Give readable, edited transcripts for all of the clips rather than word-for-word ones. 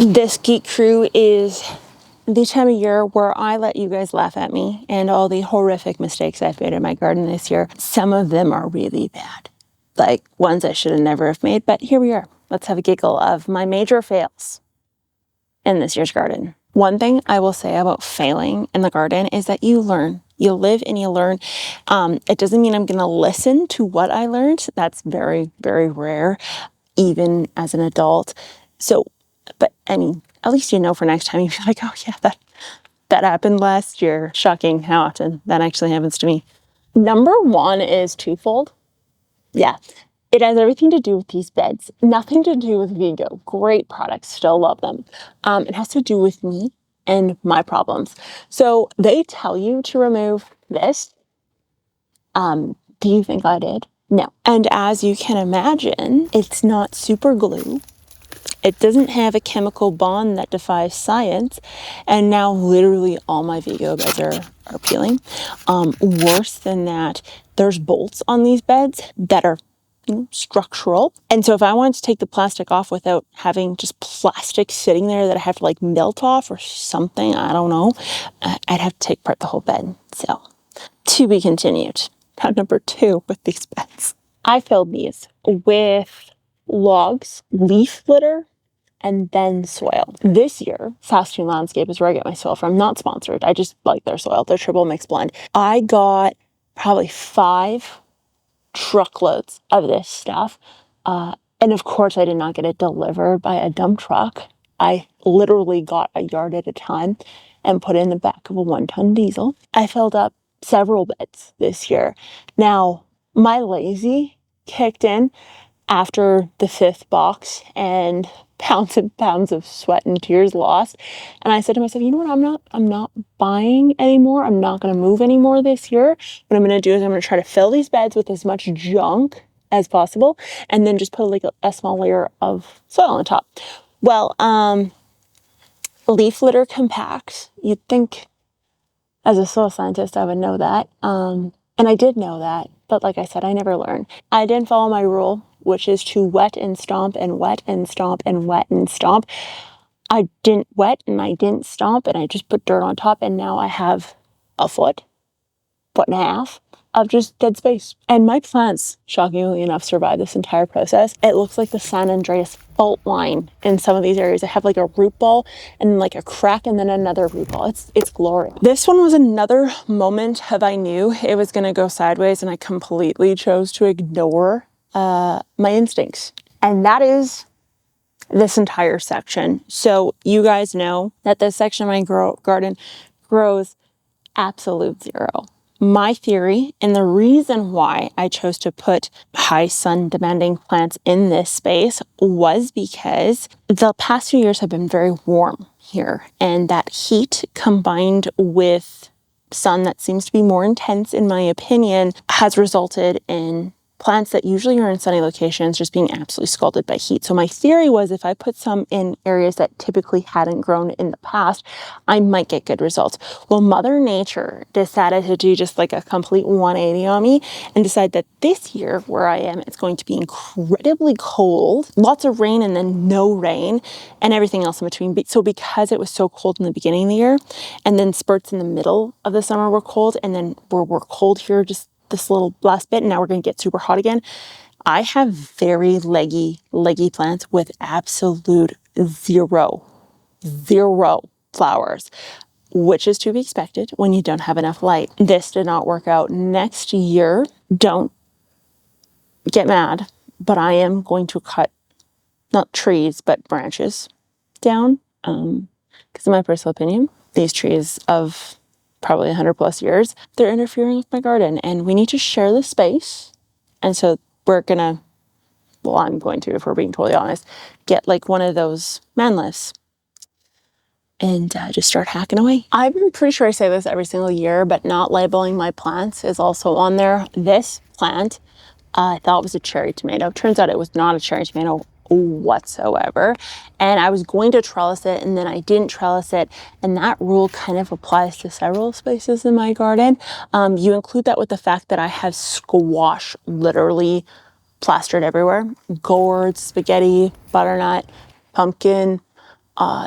This Geek Crew is the time of year where I let you guys laugh at me and all the horrific mistakes I've made in my garden this year. Some of them are really bad, like ones I should have never have made, but here we are. Let's have a giggle of my major fails in this year's garden. One thing I will say about failing in the garden is that you learn. You live and you learn. It doesn't mean I'm going to listen to what I learned. That's very, very rare, even as an adult. So, but I mean, at least you know for next time, you'd be like, oh yeah, that happened last year. Shocking how often that actually happens to me. Number one is twofold. Yeah, it has everything to do with these beds. Nothing to do with Vigo. Great products, still love them. It has to do with me and my problems. So they tell you to remove this. Do you think I did? No. And as you can imagine, it's not super glue. It doesn't have a chemical bond that defies science. And now literally all my Vigo beds are peeling. Worse than that, there's bolts on these beds that are structural. And so if I wanted to take the plastic off without having just plastic sitting there that I have to like melt off or something, I don't know, I'd have to take apart the whole bed. So to be continued. Now, number two with these beds. I filled these with logs, leaf litter, and then soil. This year, Saskatchewan Landscape is where I get my soil from. Not sponsored. I just like their soil, their triple mix blend. I got probably 5 truckloads of this stuff. And of course, I did not get it delivered by a dump truck. I literally got a yard at a time and put it in the back of a 1-ton diesel. I filled up several beds this year. Now, my lazy kicked in after the 5th box and pounds of sweat and tears lost. And I said to myself, you know what, I'm not buying anymore. I'm not going to move anymore this year. What I'm going to do is I'm going to try to fill these beds with as much junk as possible and then just put like a small layer of soil on top. Well, leaf litter compacts. You'd think as a soil scientist I would know that. And I did know that, but like I said, I never learned. I didn't follow my rule, which is to wet and stomp and wet and stomp and wet and stomp. I didn't wet and I didn't stomp and I just put dirt on top and now I have a foot and a half of just dead space. And my plants, shockingly enough, survived this entire process. It looks like the San Andreas fault line in some of these areas. I have like a root ball and like a crack and then another root ball. It's glorious. This one was another moment of I knew it was going to go sideways and I completely chose to ignore my instincts. And that is this entire section. So you guys know that this section of my garden grows absolute zero. My theory and the reason why I chose to put high sun demanding plants in this space was because the past few years have been very warm here, and that heat combined with sun that seems to be more intense in my opinion has resulted in plants that usually are in sunny locations just being absolutely scalded by heat. So my theory was if I put some in areas that typically hadn't grown in the past, I might get good results. Well, Mother Nature decided to do just like a complete 180 on me and decide that this year where I am, it's going to be incredibly cold, lots of rain and then no rain and everything else in between. So because it was so cold in the beginning of the year and then spurts in the middle of the summer were cold and then we're cold here just this little last bit and now we're going to get super hot again. I have very leggy plants with absolute zero flowers, which is to be expected when you don't have enough light. This did not work out. Next year, don't get mad, but I am going to cut not trees, but branches down. Because in my personal opinion, these trees of probably 100 plus years, they're interfering with my garden and we need to share the space. And so I'm going to, if we're being totally honest, get like one of those man lifts and just start hacking away. I'm pretty sure I say this every single year, but not labeling my plants is also on there. This plant I thought was a cherry tomato. Turns out it was not a cherry tomato whatsoever. And I was going to trellis it and then I didn't trellis it. And that rule kind of applies to several spaces in my garden. You include that with the fact that I have squash literally plastered everywhere. Gourd, spaghetti, butternut, pumpkin,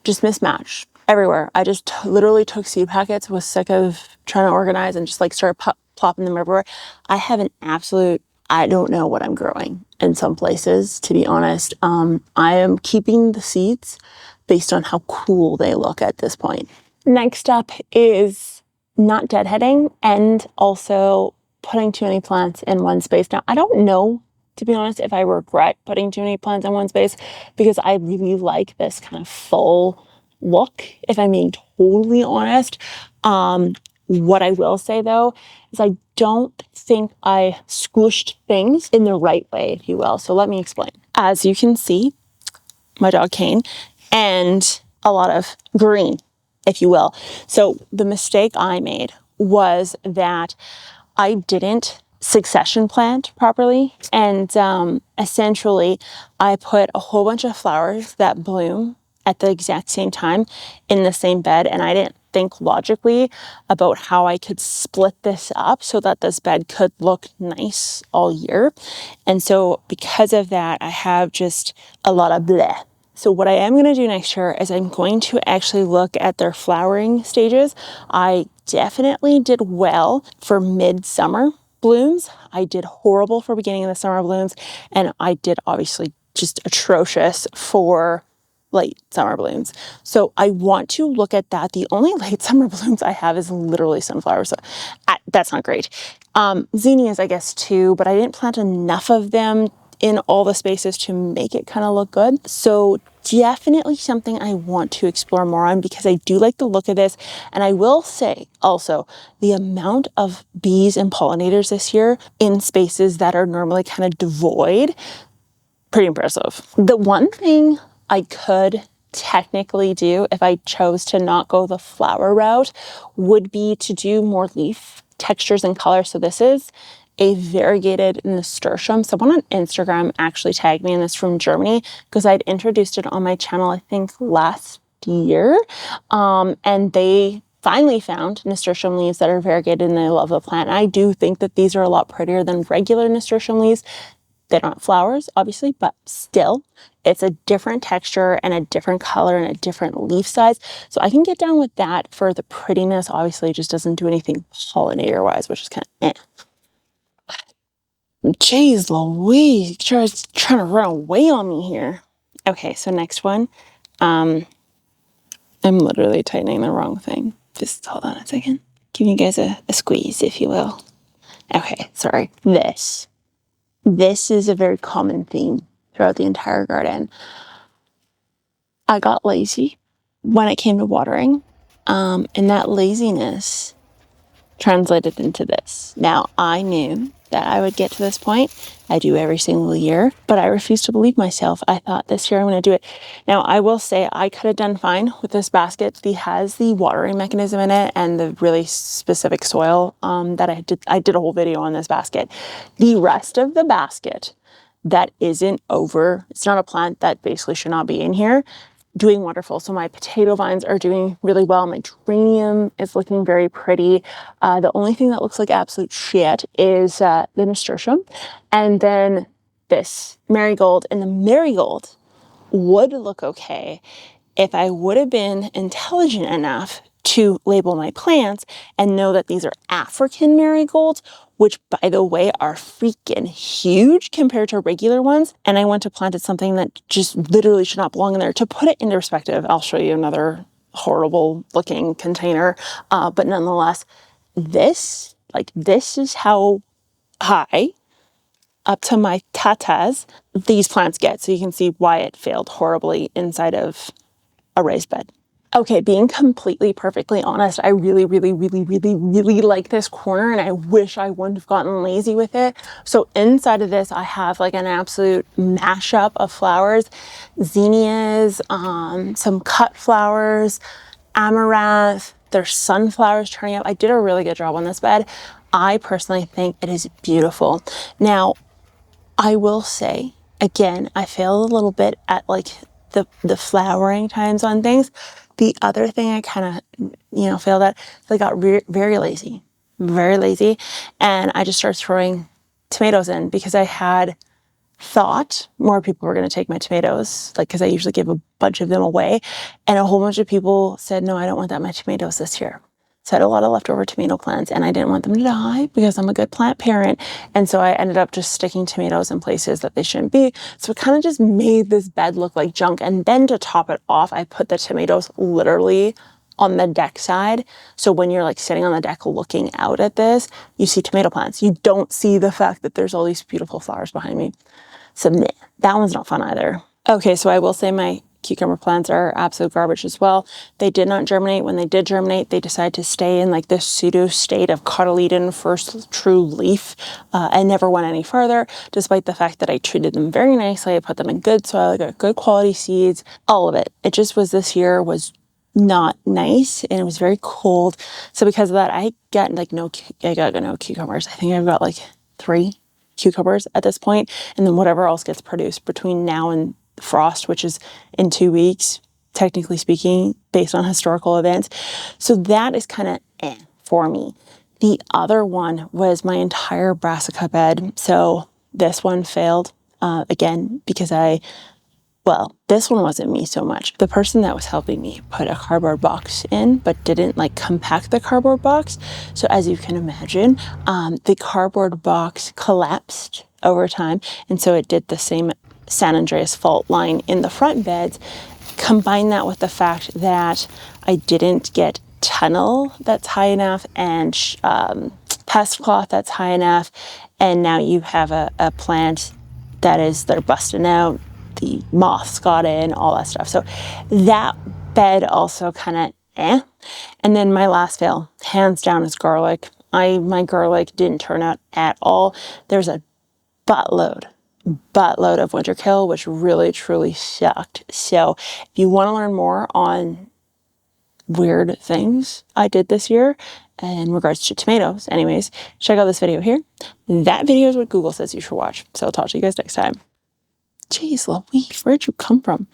just mismatched everywhere. I just literally took seed packets, was sick of trying to organize and just like started plopping them everywhere. I have an absolute, I don't know what I'm growing in some places, to be honest. I am keeping the seeds based on how cool they look at this point. Next up is not deadheading and also putting too many plants in one space. Now, I don't know, to be honest, if I regret putting too many plants in one space, because I really like this kind of full look, if I'm being totally honest. What I will say though, is I don't think I squished things in the right way, if you will. So let me explain. As you can see, my dog Kane, and a lot of green, if you will. So the mistake I made was that I didn't succession plant properly. And essentially, I put a whole bunch of flowers that bloom at the exact same time in the same bed. And I didn't think logically about how I could split this up so that this bed could look nice all year. And so because of that, I have just a lot of bleh. So what I am going to do next year is I'm going to actually look at their flowering stages. I definitely did well for midsummer blooms. I did horrible for beginning of the summer blooms. And I did obviously just atrocious for late summer blooms. So I want to look at that. The only late summer blooms I have is literally sunflowers. So that's not great. Zinnias, I guess, too, but I didn't plant enough of them in all the spaces to make it kind of look good. So definitely something I want to explore more on because I do like the look of this. And I will say also the amount of bees and pollinators this year in spaces that are normally kind of devoid, pretty impressive. The one thing I could technically do if I chose to not go the flower route would be to do more leaf textures and colors. So this is a variegated nasturtium. Someone on Instagram actually tagged me in this from Germany because I'd introduced it on my channel, I think last year. And they finally found nasturtium leaves that are variegated and they love the plant. And I do think that these are a lot prettier than regular nasturtium leaves. They don't have flowers, obviously, but still, it's a different texture and a different color and a different leaf size. So I can get down with that for the prettiness. Obviously, it just doesn't do anything pollinator-wise, which is kind of Jeez Louise, trying to run away on me here. Okay, so next one. I'm literally tightening the wrong thing. Just hold on a second. Give you guys a squeeze, if you will. Okay, sorry. This is a very common theme throughout the entire garden. I got lazy when it came to watering, and that laziness translated into this. Now, I knew that I would get to this point. I do every single year, but I refused to believe myself. I thought this year I'm going to do it. Now, I will say I could have done fine with this basket. It has the watering mechanism in it and the really specific soil that I did a whole video on this basket. The rest of the basket that isn't over, it's not a plant that basically should not be in here, doing wonderful. So my potato vines are doing really well. My geranium is looking very pretty. The only thing that looks like absolute shit is the nasturtium. And then this marigold. And the marigold would look okay if I would have been intelligent enough to label my plants and know that these are African marigolds, which by the way are freaking huge compared to regular ones. And I went to planted something that just literally should not belong in there. To put it into perspective, I'll show you another horrible looking container. But nonetheless, this is how high up to my tatas these plants get. So you can see why it failed horribly inside of a raised bed. Okay, being completely perfectly honest, I really, really, really, really, really like this corner and I wish I wouldn't have gotten lazy with it. So inside of this, I have like an absolute mashup of flowers, zinnias, some cut flowers, amaranth, there's sunflowers turning up. I did a really good job on this bed. I personally think it is beautiful. Now, I will say, again, I failed a little bit at like the flowering times on things. The other thing I kind of, failed at, I got very lazy, and I just started throwing tomatoes in because I had thought more people were going to take my tomatoes, like, because I usually give a bunch of them away. And a whole bunch of people said, no, I don't want that much tomatoes this year. So I had a lot of leftover tomato plants, and I didn't want them to die because I'm a good plant parent. And so I ended up just sticking tomatoes in places that they shouldn't be. So it kind of just made this bed look like junk. And then to top it off, I put the tomatoes literally on the deck side. So when you're like sitting on the deck looking out at this, you see tomato plants. You don't see the fact that there's all these beautiful flowers behind me. So that one's not fun either. Okay, so I will say my cucumber plants are absolute garbage as well. They did not germinate. When they did germinate, they decided to stay in like this pseudo state of cotyledon, first true leaf, and never went any further, despite the fact that I treated them very nicely. I put them in good soil, I got good quality seeds, all of it. It just was, this year was not nice, and it was very cold. So because of that, I got no cucumbers. I think I've got like 3 cucumbers at this point, and then whatever else gets produced between now and frost, which is in 2 weeks, technically speaking, based on historical events. So that is kind of for me. The other one was my entire brassica bed. So this one failed again because this one wasn't me so much. The person that was helping me put a cardboard box in, but didn't like compact the cardboard box. So as you can imagine, the cardboard box collapsed over time. And so it did the same San Andreas fault line in the front beds. Combine that with the fact that I didn't get tunnel that's high enough and pest cloth that's high enough. And now you have a plant they're busting out. The moths got in, all that stuff. So that bed also kind of And then my last fail, hands down, is garlic. My garlic didn't turn out at all. There's a buttload of winter kill, which really truly sucked. So if you want to learn more on weird things I did this year in regards to tomatoes, anyways, check out this video here. That video is what Google says you should watch. So I'll talk to you guys next time. Jeez Louise, where'd you come from?